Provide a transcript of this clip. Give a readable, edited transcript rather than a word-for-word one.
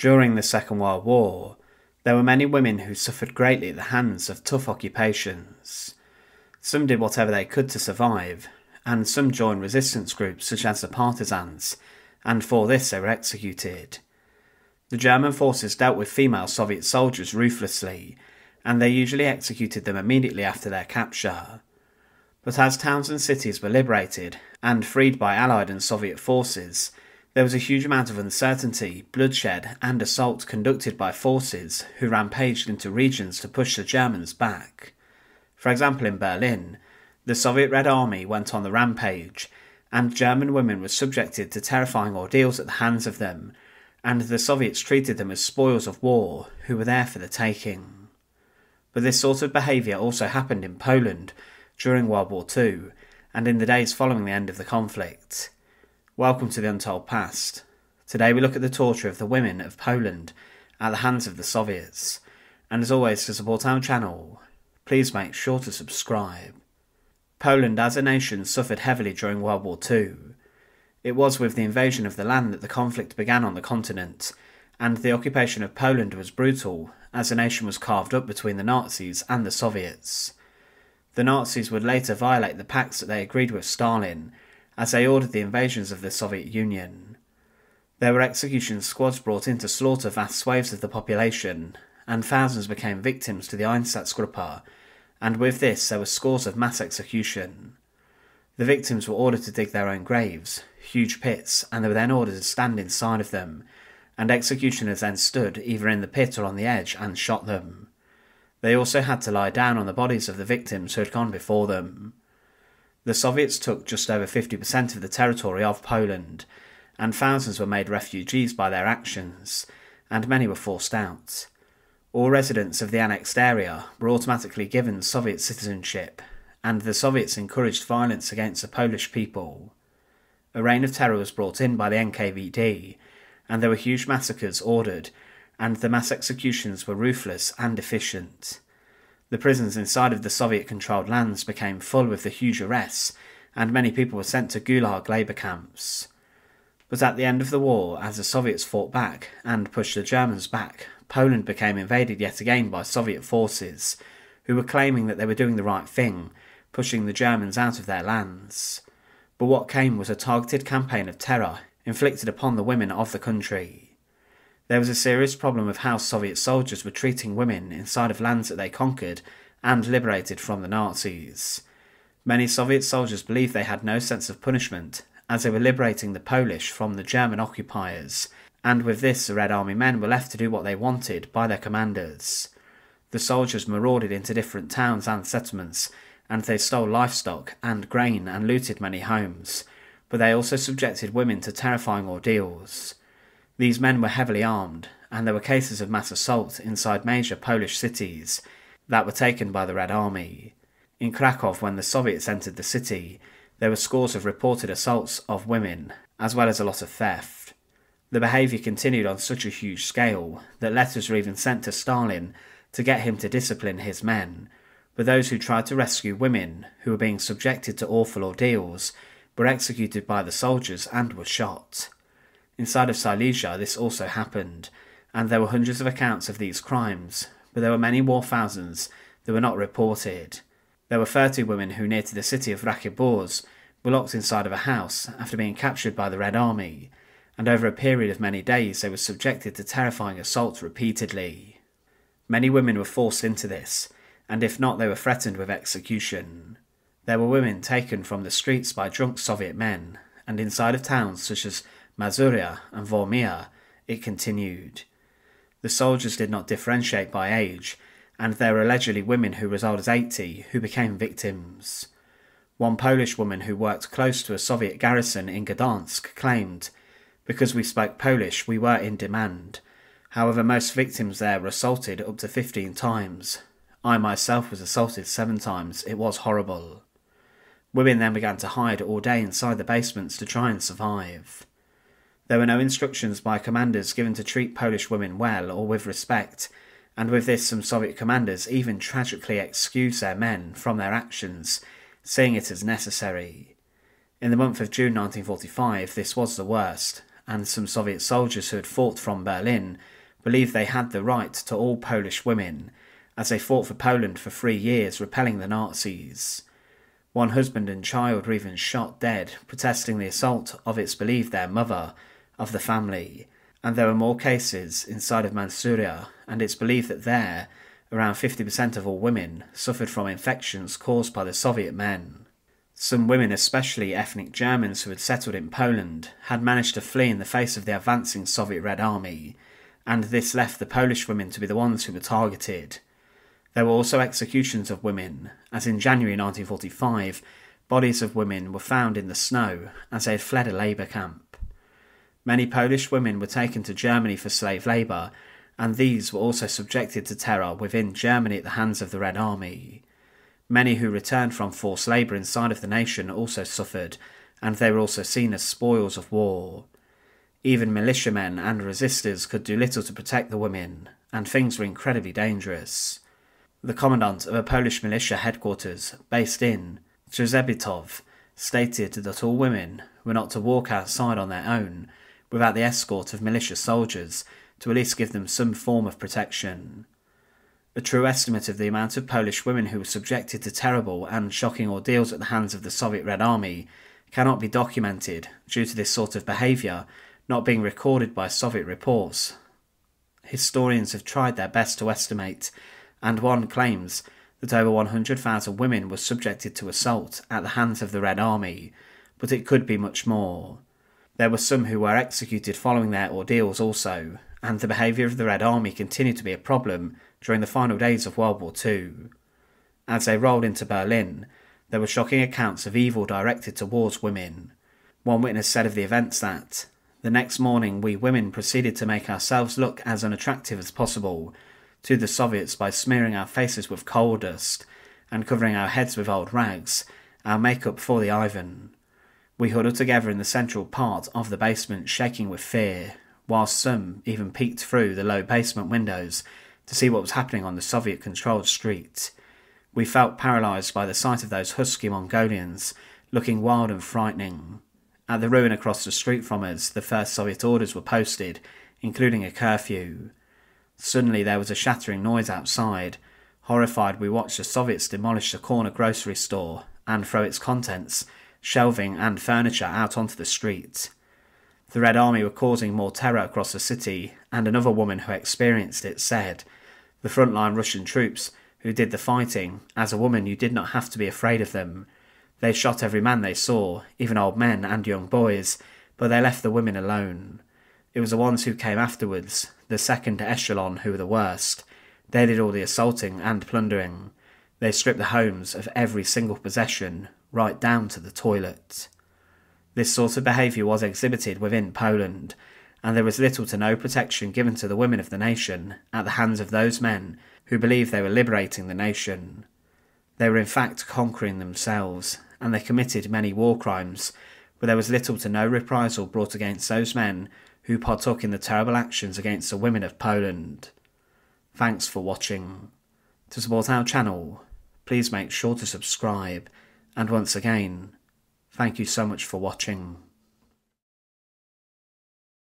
During the Second World War, there were many women who suffered greatly at the hands of tough occupations. Some did whatever they could to survive, and some joined resistance groups such as the partisans, and for this they were executed. The German forces dealt with female Soviet soldiers ruthlessly, and they usually executed them immediately after their capture. But as towns and cities were liberated and freed by Allied and Soviet forces, there was a huge amount of uncertainty, bloodshed and assault conducted by forces who rampaged into regions to push the Germans back. For example, in Berlin, the Soviet Red Army went on the rampage, and German women were subjected to terrifying ordeals at the hands of them, and the Soviets treated them as spoils of war who were there for the taking. But this sort of behaviour also happened in Poland during World War II, and in the days following the end of the conflict. Welcome to the Untold Past. Today we look at the torture of the women of Poland at the hands of the Soviets, and as always, to support our channel, please make sure to subscribe. Poland as a nation suffered heavily during World War II. It was with the invasion of the land that the conflict began on the continent, and the occupation of Poland was brutal as the nation was carved up between the Nazis and the Soviets. The Nazis would later violate the pacts that they agreed with Stalin, as they ordered the invasions of the Soviet Union. There were execution squads brought in to slaughter vast swathes of the population, and thousands became victims to the Einsatzgruppe, and with this there were scores of mass execution. The victims were ordered to dig their own graves, huge pits, and they were then ordered to stand inside of them, and executioners then stood either in the pit or on the edge and shot them. They also had to lie down on the bodies of the victims who had gone before them. The Soviets took just over 50% of the territory of Poland, and thousands were made refugees by their actions, and many were forced out. All residents of the annexed area were automatically given Soviet citizenship, and the Soviets encouraged violence against the Polish people. A reign of terror was brought in by the NKVD, and there were huge massacres ordered, and the mass executions were ruthless and efficient. The prisons inside of the Soviet-controlled lands became full with the huge arrests, and many people were sent to Gulag labour camps. But at the end of the war, as the Soviets fought back and pushed the Germans back, Poland became invaded yet again by Soviet forces, who were claiming that they were doing the right thing, pushing the Germans out of their lands. But what came was a targeted campaign of terror inflicted upon the women of the country. There was a serious problem with how Soviet soldiers were treating women inside of lands that they conquered and liberated from the Nazis. Many Soviet soldiers believed they had no sense of punishment, as they were liberating the Polish from the German occupiers, and with this the Red Army men were left to do what they wanted by their commanders. The soldiers marauded into different towns and settlements, and they stole livestock and grain and looted many homes, but they also subjected women to terrifying ordeals. These men were heavily armed, and there were cases of mass assault inside major Polish cities that were taken by the Red Army. In Krakow, when the Soviets entered the city, there were scores of reported assaults of women, as well as a lot of theft. The behaviour continued on such a huge scale that letters were even sent to Stalin to get him to discipline his men, but those who tried to rescue women, who were being subjected to awful ordeals, were executed by the soldiers and were shot. Inside of Silesia this also happened, and there were hundreds of accounts of these crimes, but there were many more thousands that were not reported. There were 30 women who, near to the city of Raciborz, were locked inside of a house after being captured by the Red Army, and over a period of many days they were subjected to terrifying assaults repeatedly. Many women were forced into this, and if not they were threatened with execution. There were women taken from the streets by drunk Soviet men, and inside of towns such as Mazuria and Vormia, it continued. The soldiers did not differentiate by age, and there were allegedly women who were as old as 80 who became victims. One Polish woman who worked close to a Soviet garrison in Gdansk claimed, "Because we spoke Polish, we were in demand. However, most victims there were assaulted up to 15 times. I myself was assaulted 7 times. It was horrible." Women then began to hide all day inside the basements to try and survive. There were no instructions by commanders given to treat Polish women well or with respect, and with this some Soviet commanders even tragically excused their men from their actions, seeing it as necessary. In the month of June 1945 this was the worst, and some Soviet soldiers who had fought from Berlin believed they had the right to all Polish women, as they fought for Poland for 3 years, repelling the Nazis. One husband and child were even shot dead, protesting the assault of, it's believed, their mother of the family, and there were more cases inside of Manchuria, and it's believed that there, around 50% of all women suffered from infections caused by the Soviet men. Some women, especially ethnic Germans who had settled in Poland, had managed to flee in the face of the advancing Soviet Red Army, and this left the Polish women to be the ones who were targeted. There were also executions of women, as in January 1945, bodies of women were found in the snow as they had fled a labour camp. Many Polish women were taken to Germany for slave labour, and these were also subjected to terror within Germany at the hands of the Red Army. Many who returned from forced labour inside of the nation also suffered, and they were also seen as spoils of war. Even militiamen and resistors could do little to protect the women, and things were incredibly dangerous. The commandant of a Polish militia headquarters, based in Trzebitov, stated that all women were not to walk outside on their own without the escort of militia soldiers to at least give them some form of protection. A true estimate of the amount of Polish women who were subjected to terrible and shocking ordeals at the hands of the Soviet Red Army cannot be documented due to this sort of behaviour not being recorded by Soviet reports. Historians have tried their best to estimate, and one claims that over 100,000 women were subjected to assault at the hands of the Red Army, but it could be much more. There were some who were executed following their ordeals also, and the behaviour of the Red Army continued to be a problem during the final days of World War II. As they rolled into Berlin, there were shocking accounts of evil directed towards women. One witness said of the events that, "The next morning we women proceeded to make ourselves look as unattractive as possible to the Soviets by smearing our faces with coal dust and covering our heads with old rags, our makeup for the Ivan. We huddled together in the central part of the basement shaking with fear, whilst some even peeked through the low basement windows to see what was happening on the Soviet-controlled street. We felt paralysed by the sight of those husky Mongolians, looking wild and frightening. At the ruin across the street from us, the first Soviet orders were posted, including a curfew. Suddenly there was a shattering noise outside. Horrified, we watched the Soviets demolish the corner grocery store and throw its contents, shelving and furniture out onto the street. The Red Army were causing more terror across the city, and another woman who experienced it said, 'The frontline Russian troops who did the fighting, as a woman you did not have to be afraid of them. They shot every man they saw, even old men and young boys, but they left the women alone. It was the ones who came afterwards, the second echelon, who were the worst. They did all the assaulting and plundering. They stripped the homes of every single possession, right down to the toilet.' This sort of behaviour was exhibited within Poland, and there was little to no protection given to the women of the nation at the hands of those men who believed they were liberating the nation. They were in fact conquering themselves, and they committed many war crimes, but there was little to no reprisal brought against those men who partook in the terrible actions against the women of Poland. Thanks for watching. To support our channel, please make sure to subscribe, and once again, thank you so much for watching.